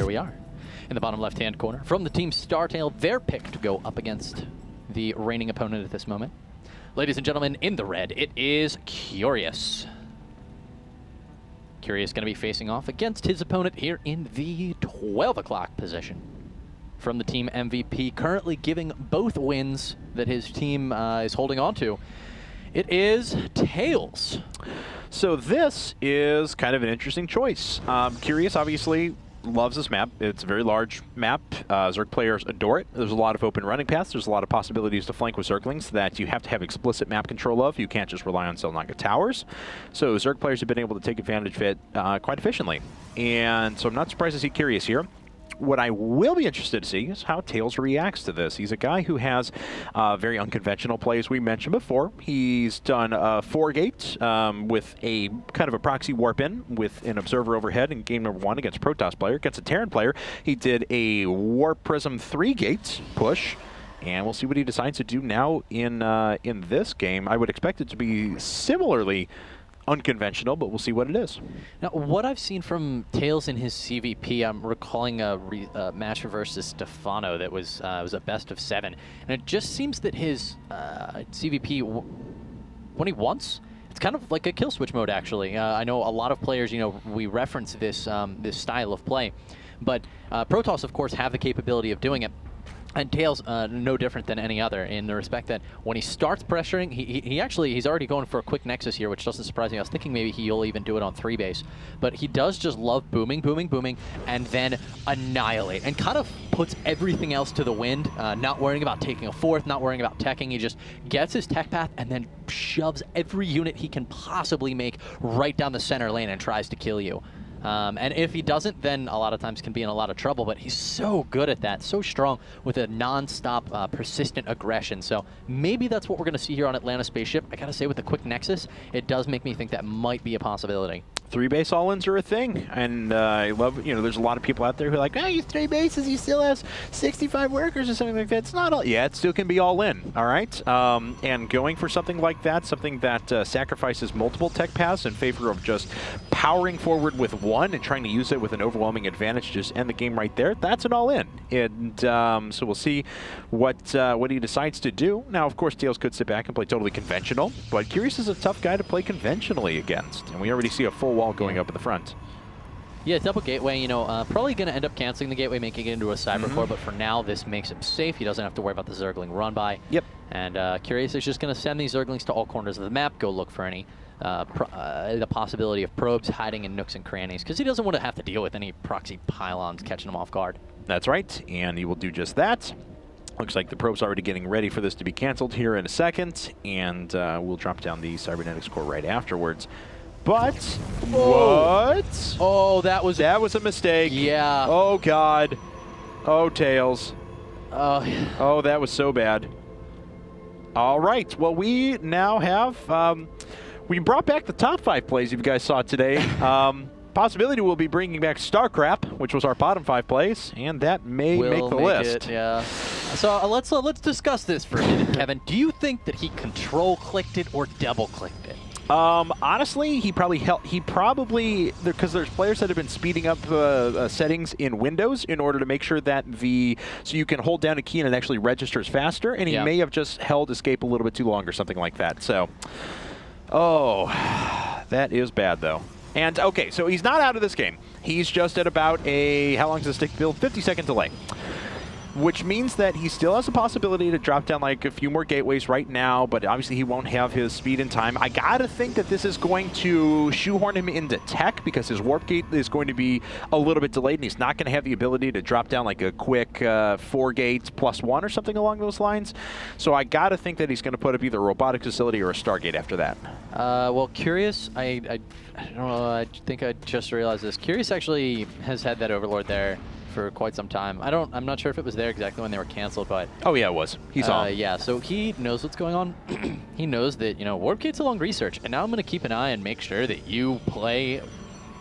here we are. In the bottom left-hand corner, from the team StarTale, their pick to go up against the reigning opponent at this moment. Ladies and gentlemen, in the red, it is Curious. Curious going to be facing off against his opponent here in the 12 o'clock position. From the team MVP, currently giving both wins that his team is holding on to, it is Tails. So this is kind of an interesting choice. Curious, obviously, loves this map. It's a very large map. Zerg players adore it. There's a lot of open running paths. There's a lot of possibilities to flank with Zerglings that you have to have explicit map control of. You can't just rely on Selnaga towers. So Zerg players have been able to take advantage of it quite efficiently. And so I'm not surprised to see Curious here. What I will be interested to see is how Tails reacts to this. He's a guy who has very unconventional plays we mentioned before. He's done a 4-gate with a kind of a proxy warp in with an observer overhead in game number 1 against a Protoss player. Against a Terran player, he did a warp prism 3-gate push. And we'll see what he decides to do now in this game. I would expect it to be similarly unconventional, but we'll see what it is. Now, what I've seen from Tails in his CVP, I'm recalling a match versus Stefano that was a best of 7, and it just seems that his CVP, when he wants, it's kind of like a kill switch mode. Actually, I know a lot of players, we reference this this style of play, but Protoss, of course, have the capability of doing it. And Tails, no different than any other in the respect that when he starts pressuring, he's already going for a quick Nexus here, which doesn't surprise me. I was thinking maybe he'll even do it on 3 base. But he does just love booming, booming, booming, and then annihilate, and kind of puts everything else to the wind, not worrying about taking a 4th, not worrying about teching. He just gets his tech path and then shoves every unit he can possibly make right down the center lane and tries to kill you. And if he doesn't, then a lot of times can be in a lot of trouble, but he's so good at that, so strong with a non-stop, persistent aggression. So maybe that's what we're going to see here on Atlanta Spaceship. I got to say, with the quick Nexus, it does make me think that might be a possibility. 3-base all-ins are a thing, and I love, there's a lot of people out there who are like, oh, you 3 bases, you still have 65 workers or something like that. It's not all, yeah, it still can be all in, all right? And going for something like that, something that sacrifices multiple tech paths in favor of just powering forward with one and trying to use it with an overwhelming advantage to just end the game right there, that's an all-in. And so we'll see what he decides to do. Now, of course, Tails could sit back and play totally conventional, but Curious is a tough guy to play conventionally against, and we already see a full wall going up at the front. Yeah, double gateway, probably going to end up canceling the gateway, making it into a cyber core, but for now, this makes him safe. He doesn't have to worry about the Zergling run by. Yep. And Curious is just going to send these Zerglings to all corners of the map, go look for any the possibility of probes hiding in nooks and crannies, because he doesn't want to have to deal with any proxy pylons catching him off guard. That's right, and he will do just that. Looks like the probe's already getting ready for this to be canceled here in a second, and we'll drop down the cybernetics core right afterwards. But what? Oh, that was a mistake. Yeah. Oh God. Oh, Tails. Oh, that was so bad. All right. Well, we now have we brought back the top 5 plays you guys saw today. Possibility we'll be bringing back Starcrap, which was our bottom 5 plays, and that may make the list. Yeah. So let's discuss this for a minute, Kevin. Do you think that he control clicked it or double clicked it? Honestly, he probably, because there's players that have been speeding up settings in Windows in order to make sure that so you can hold down a key and it actually registers faster, and he may have just held escape a little bit too long or something like that. So, oh, that is bad though. And okay, so he's not out of this game. He's just at about a, how long does this take to build? 50-second delay. Which means that he still has a possibility to drop down like a few more gateways right now, but obviously he won't have his speed and time. I gotta think that this is going to shoehorn him into tech because his warp gate is going to be a little bit delayed and he's not going to have the ability to drop down like a quick 4 gates +1 or something along those lines. So I gotta think that he's going to put up either a robotic facility or a Stargate after that. Well, Curious, I don't know, I think I just realized this. Curious actually has had that Overlord there for quite some time. I'm not sure if it was there exactly when they were canceled, but oh yeah, it was. He's on. Yeah, so he knows what's going on. He knows that, Warp Gate's a long research, and now I'm going to keep an eye and make sure that you play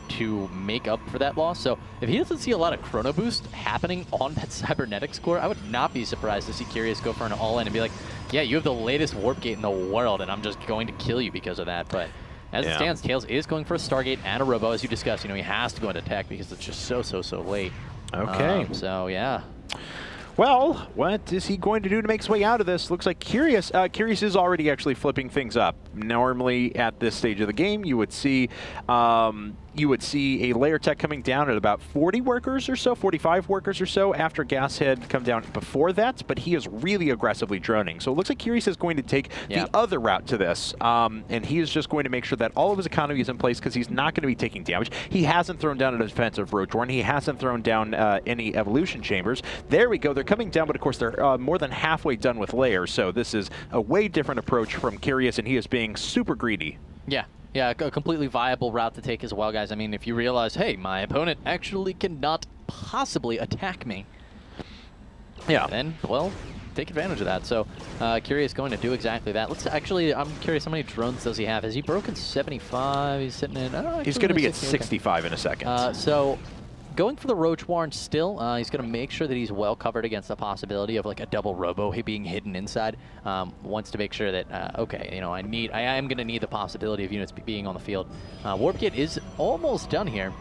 to make up for that loss. So if he doesn't see a lot of Chrono Boost happening on that Cybernetics core, I would not be surprised to see Curious go for an all-in and be like, yeah, you have the latest Warp Gate in the world, and I'm just going to kill you because of that. But as it stands, Tails is going for a Stargate and a Robo, as you discussed. He has to go into tech because it's just so late. Okay. So, yeah. Well, what is he going to do to make his way out of this? Looks like Curious. Curious is already actually flipping things up. Normally, at this stage of the game, you would see a layer tech coming down at about 40 workers or so, 45 workers or so after Gas had come down before that, but he is really aggressively droning. So it looks like Curious is going to take the other route to this, and he is just going to make sure that all of his economy is in place because he's not going to be taking damage. He hasn't thrown down a defensive Roach Warren. He hasn't thrown down any evolution chambers. There we go. They're coming down, but of course they're more than halfway done with layers, so this is a way different approach from Curious, and he is being super greedy. Yeah. Yeah, a completely viable route to take as well, guys. I mean, if you realize, hey, my opponent actually cannot possibly attack me, then, well, take advantage of that. So, Curious going to do exactly that. Let's actually, I'm curious, how many drones does he have? Has he broken 75? He's sitting in, he's going to be at 65 in a second. So, going for the Roach Warren still, he's going to make sure that he's well covered against the possibility of like a double robo being hidden inside. Wants to make sure that, okay, you know, I am going to need the possibility of units being on the field. Warp Kit is almost done here.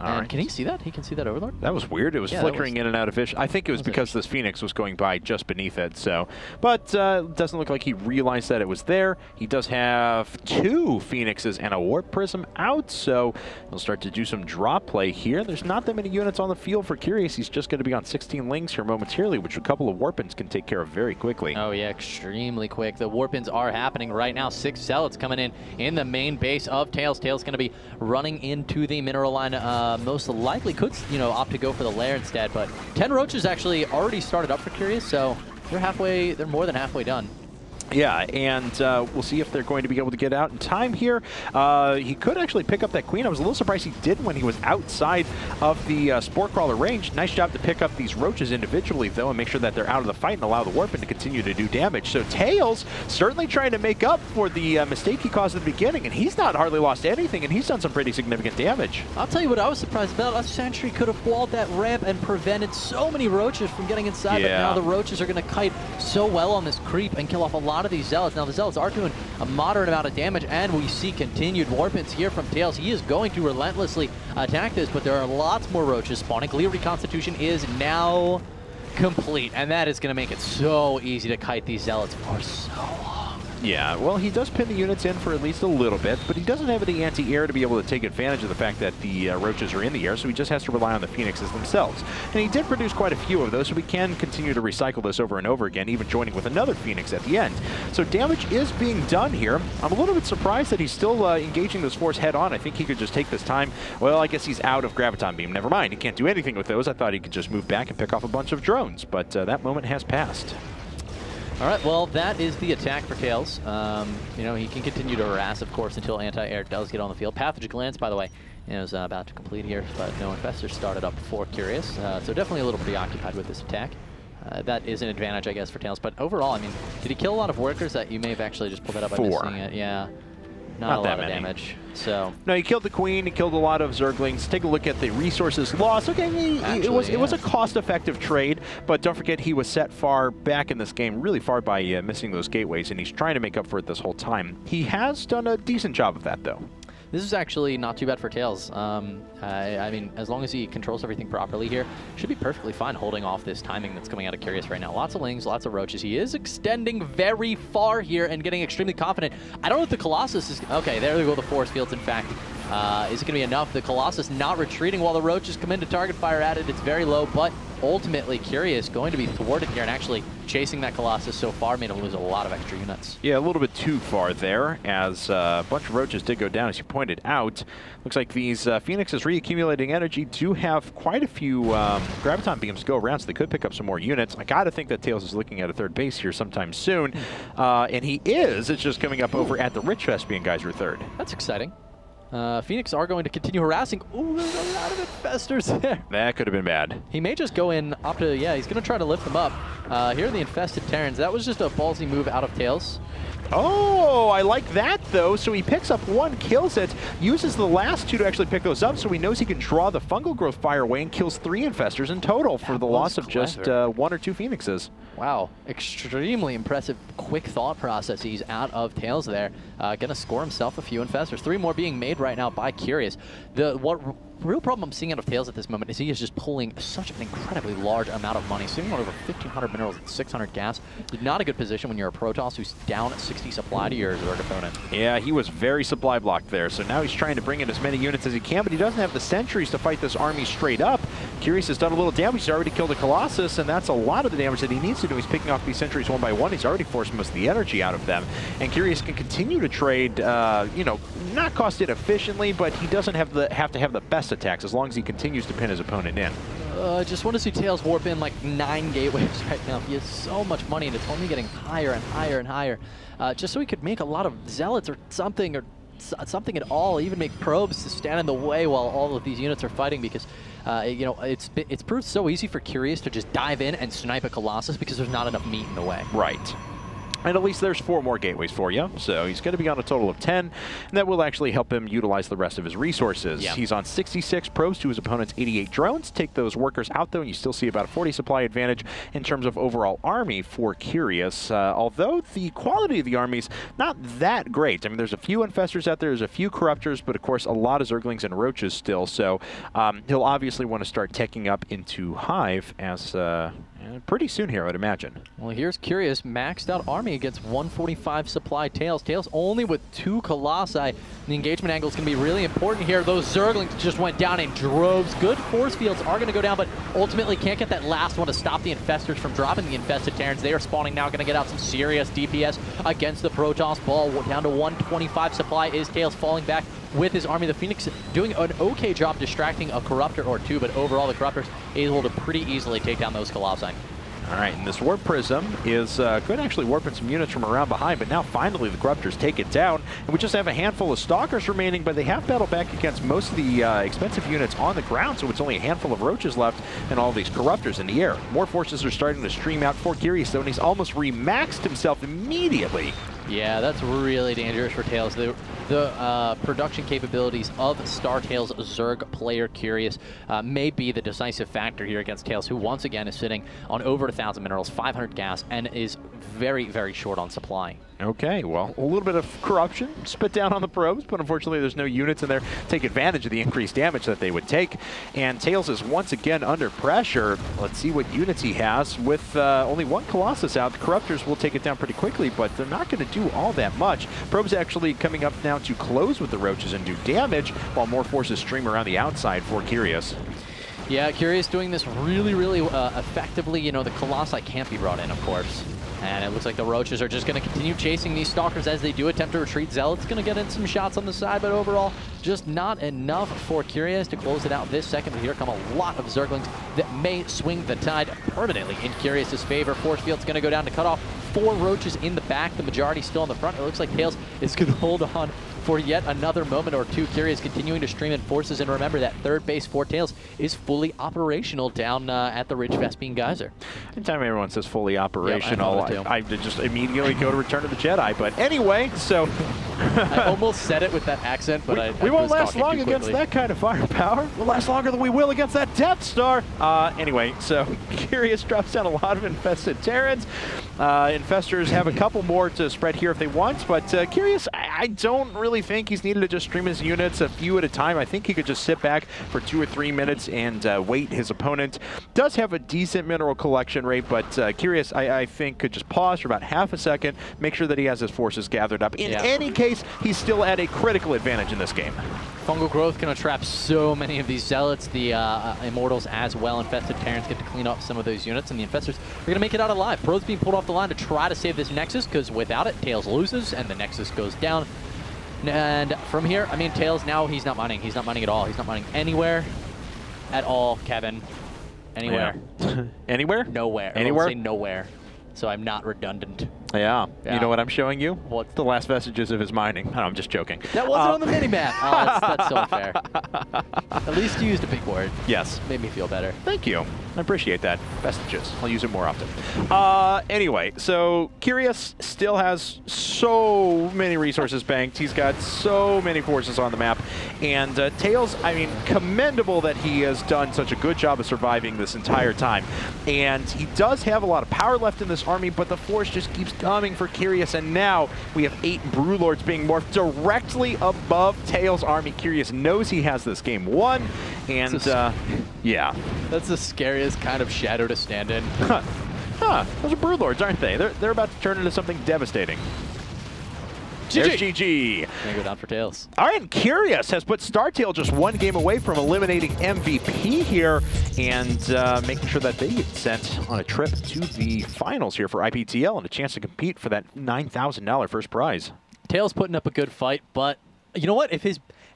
And can he see that? He can see that Overlord? That was weird. It was flickering in and out of vision. I think it was because this Phoenix was going by just beneath it. So, but it doesn't look like he realized that it was there. He does have 2 Phoenixes and a Warp Prism out, so he'll start to do some drop play here. There's not that many units on the field for Curious. He's just going to be on 16 lings here momentarily, which a couple of Warpins can take care of very quickly. Oh yeah, extremely quick. The Warpins are happening right now. 6 Zealots coming in the main base of Tails. Tails going to be running into the mineral line. Most likely could, you know, opt to go for the lair instead, but 10 Roaches actually already started up for Curious, so they're more than halfway done. Yeah, and we'll see if they're going to be able to get out in time here. He could actually pick up that queen. I was a little surprised he did when he was outside of the Spore Crawler range. Nice job to pick up these Roaches individually, though, and make sure that they're out of the fight and allow the Warpin to continue to do damage. So Tails certainly trying to make up for the mistake he caused at the beginning, and he's not hardly lost anything, and he's done some pretty significant damage. I'll tell you what I was surprised about. A Sentry could have walled that ramp and prevented so many Roaches from getting inside, but now the Roaches are going to kite so well on this creep and kill off a lot of these Zealots. Now the Zealots are doing a moderate amount of damage, and we see continued Warpins here from Tails. He is going to relentlessly attack this, but there are lots more Roaches spawning. Clear Reconstitution is now complete, and that is going to make it so easy to kite these Zealots for so long. Yeah, well, he does pin the units in for at least a little bit, but he doesn't have any anti-air to be able to take advantage of the fact that the Roaches are in the air, so he just has to rely on the Phoenixes themselves. And he did produce quite a few of those, so we can continue to recycle this over and over again, even joining with another Phoenix at the end. So damage is being done here. I'm a little bit surprised that he's still engaging this force head-on. I think he could just take this time. Well, I guess he's out of Graviton Beam. Never mind, he can't do anything with those. I thought he could just move back and pick off a bunch of drones, but that moment has passed. All right, well, that is the attack for Tails. You know, he can continue to harass, of course, until anti-air does get on the field. Pathogen Glance, by the way, is about to complete here, but no Infestors started up before Curious, so definitely a little preoccupied with this attack. That is an advantage, I guess, for Tails, but overall, I mean, did he kill a lot of workers that you may have actually just pulled that up by missing it? Yeah. Not a lot of damage. So no, he killed the queen. He killed a lot of Zerglings. Take a look at the resources lost. Okay, it was a cost-effective trade, but don't forget he was set far back in this game, really far by missing those gateways, and he's trying to make up for it this whole time. He has done a decent job of that, though. This is actually not too bad for Tails. I mean, as long as he controls everything properly here, should be perfectly fine holding off this timing that's coming out of Curious right now. Lots of lings, lots of Roaches. He is extending very far here and getting extremely confident. I don't know if the Colossus is... Okay, there we go, the force fields, in fact. Is it going to be enough? The Colossus not retreating while the Roaches come into target fire at it. It's very low, but ultimately Curious going to be thwarted here, and actually chasing that Colossus so far made him lose a lot of extra units. Yeah, a little bit too far there, as a bunch of Roaches did go down, as you pointed out. Looks like these Phoenixes reaccumulating energy do have quite a few Graviton Beams to go around, so they could pick up some more units. I gotta think that Tails is looking at a third base here sometime soon, and he is. It's just coming up over at the Rich Vespian Geyser third. That's exciting. Phoenix are going to continue harassing. Ooh, there's a lot of Infestors there. That could have been bad. He may just go in up to, yeah, he's going to try to lift them up. Here are the Infested Terrans. That was just a ballsy move out of Tails. Oh, I like that, though. So he picks up one, kills it, uses the last two to actually pick those up, so he knows he can draw the Fungal Growth Fire away and kills 3 Infestors in total for the loss of just 1 or 2 Phoenixes. Wow. Extremely impressive, quick thought processes out of Tails there. Going to score himself a few Infestors. 3 more being made right now by Curious. What real problem I'm seeing out of Tails at this moment is he is just pulling such an incredibly large amount of money, sitting on over 1,500 minerals and 600 gas. Not a good position when you're a Protoss who's down at 60 supply to your Zerg opponent. Yeah, he was very supply blocked there, so now he's trying to bring in as many units as he can, but he doesn't have the sentries to fight this army straight up. Curious has done a little damage. He's already killed a Colossus, and that's a lot of the damage that he needs to do. He's picking off these sentries one by one. He's already forced most of the energy out of them, and Curious can continue to trade, you know, not cost it efficiently, but he doesn't have to have the best attacks as long as he continues to pin his opponent in. Just want to see Tails warp in like 9 gateways right now. He has so much money, and it's only getting higher and higher and higher. Just so he could make a lot of zealots or something at all, even make probes to stand in the way while all of these units are fighting, because you know, it's proved so easy for Curious to just dive in and snipe a Colossus because there's not enough meat in the way. Right. And at least there's 4 more gateways for you, so he's going to be on a total of 10, and that will actually help him utilize the rest of his resources. Yeah. He's on 66 probes to his opponent's 88 drones. Take those workers out, though, and you still see about a 40 supply advantage in terms of overall army for Curious, although the quality of the army's not that great. I mean, there's a few Infestors out there, there's a few Corruptors, but of course a lot of Zerglings and Roaches still, so he'll obviously want to start teching up into Hive as pretty soon here, I would imagine. Well, here's Curious, maxed out army against 145 supply Tails. Tails only with 2 Colossi. The engagement angle is going to be really important here. Those Zerglings just went down in droves. Good force fields are going to go down, but ultimately can't get that last one to stop the Infestors from dropping the Infested Terrans. They are spawning now, going to get out some serious DPS against the Protoss ball. Down to 125 supply is Tails falling back with his army. The Phoenix doing an okay job distracting a Corruptor or 2, but overall the Corruptor's able to pretty easily take down those Colossi. All right, and this Warp Prism is good, actually warping some units from around behind, but now finally the Corruptors take it down, and we just have a handful of Stalkers remaining, but they have battled back against most of the expensive units on the ground, so it's only a handful of Roaches left and all these Corruptors in the air. More forces are starting to stream out for Curious, though, and he's almost remaxed himself immediately. Yeah, that's really dangerous for Tails. The production capabilities of StarTale's Zerg player Curious may be the decisive factor here against Tails, who once again is sitting on over 1,000 minerals, 500 gas, and is very, very short on supply. Okay, well, a little bit of corruption spit down on the probes, but unfortunately there's no units in there to take advantage of the increased damage that they would take. And Tails is once again under pressure. Let's see what units he has. With only 1 Colossus out, the Corruptors will take it down pretty quickly, but they're not going to do all that much. Probes actually coming up now to close with the Roaches and do damage, while more forces stream around the outside for Curious. Yeah, Curious doing this really, really effectively. You know, the Colossi can't be brought in, of course. And it looks like the Roaches are just going to continue chasing these Stalkers as they do attempt to retreat. Zealot's going to get in some shots on the side, but overall, just not enough for Curious to close it out this second. But here come a lot of Zerglings that may swing the tide permanently in Curious's favor. Force field's going to go down to cut off 4 Roaches in the back. The majority still in the front. It looks like Tails is going to hold on for yet another moment or two. Curious continuing to stream in forces, and remember that third base for Tails is fully operational down at the Ridge Vespine Geyser. Anytime everyone says fully operational, yep, I just immediately go to Return of the Jedi. But anyway, so I almost said it with that accent, but we won't last long against that kind of firepower. We'll last longer than we will against that Death Star. Anyway, so Curious drops down a lot of infested Terrans. Infestors have a couple more to spread here if they want, but Curious, I don't really think he's needed to just stream his units a few at a time. I think he could just sit back for 2 or 3 minutes and wait. His opponent does have a decent mineral collection rate, but Curious, I think, could just pause for about half a second, make sure that he has his forces gathered up. In any case, he's still at a critical advantage in this game. Fungal Growth can trap so many of these Zealots, the Immortals as well. Infested Terrans get to clean up some of those units, and the Infestors are going to make it out alive. Pro's being pulled off the line to try to save this Nexus, because without it, Tails loses, and the Nexus goes down. And from here, I mean, Tails now, he's not mining. He's not mining at all. He's not mining anywhere at all, Kevin. Anywhere. Yeah. Anywhere? Nowhere. Anywhere? I will say nowhere. So I'm not redundant. Yeah. You know what I'm showing you? What's the last vestiges of his mining? Oh, I'm just joking. That wasn't on the mini-map. Oh, that's so unfair. At least you used a big word. Yes. Made me feel better. Thank you. I appreciate that. Vestiges. I'll use it more often. Anyway, so Curious still has so many resources banked. He's got so many forces on the map. And Tails, I mean, commendable that he has done such a good job of surviving this entire time. And he does have a lot of power left in this army, but the force just keeps coming for Curious. And now we have 8 Brewlords being morphed directly above Tails' army. Curious knows he has this game won. And, yeah. That's the scariest kind of shadow to stand in. Those are Brewlords, aren't they? They're about to turn into something devastating. There's GG. Gonna go down for Tails. All right, and Curious has put StarTale just 1 game away from eliminating MVP here and making sure that they get sent on a trip to the finals here for IPTL and a chance to compete for that $9,000 first prize. Tails putting up a good fight, but you know what? If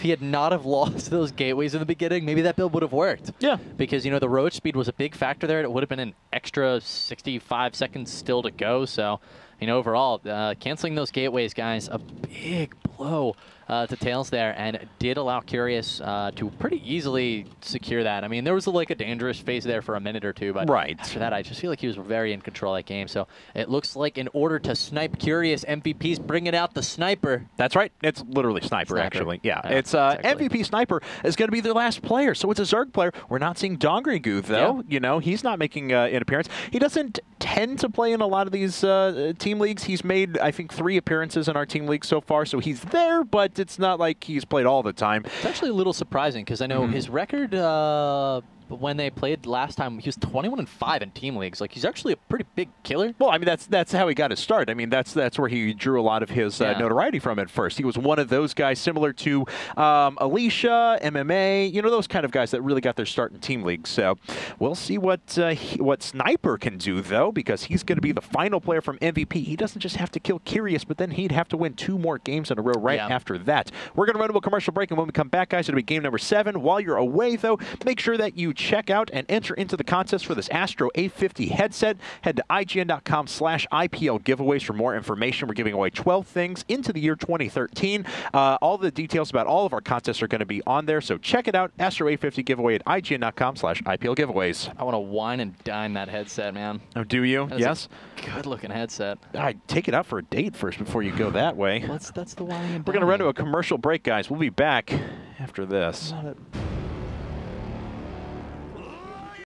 he had not have lost those gateways in the beginning, maybe that build would have worked. Yeah. Because, you know, the road speed was a big factor there. It would have been an extra 65 seconds still to go. So, you know, overall, canceling those gateways, guys, a big blow to Tails there, and did allow Curious to pretty easily secure that. I mean, there was like a dangerous phase there for a minute or two, but after that, I just feel like he was very in control of that game. So it looks like in order to snipe Curious, MVP's bringing out the sniper. That's right. It's literally sniper. Actually. Yeah, it's exactly. MVP Sniper is going to be their last player, so it's a Zerg player. We're not seeing Dongrigu, though. Yeah. You know, he's not making an appearance. He doesn't tend to play in a lot of these team leagues. He's made, I think, 3 appearances in our team league so far, so he's there, but it's not like he's played all the time. It's actually a little surprising because I know his record when they played last time, he was 21-5 in team leagues. Like, he's actually a pretty big killer. Well, I mean, that's how he got his start. I mean, that's where he drew a lot of his notoriety from at first. He was one of those guys similar to Alicia, MMA, you know, those kind of guys that really got their start in team leagues. So we'll see what Sniper can do, though, because he's going to be the final player from MVP. He doesn't just have to kill Curious, but then he'd have to win 2 more games in a row after that. We're going to run to a commercial break, and when we come back, guys, it'll be game number 7. While you're away, though, make sure that you check out and enter into the contest for this Astro A50 headset. Head to IGN.com/IPL giveaways for more information. We're giving away 12 things into the year 2013. All the details about all of our contests are going to be on there, so check it out. Astro A50 giveaway at IGN.com/IPL giveaways. I want to wine and dine that headset, man. Oh, do you? Yes. Good-looking headset. I'd take it out for a date first before you go that way. That's the wine and We're going to run to a commercial break, guys. We'll be back after this. Love it.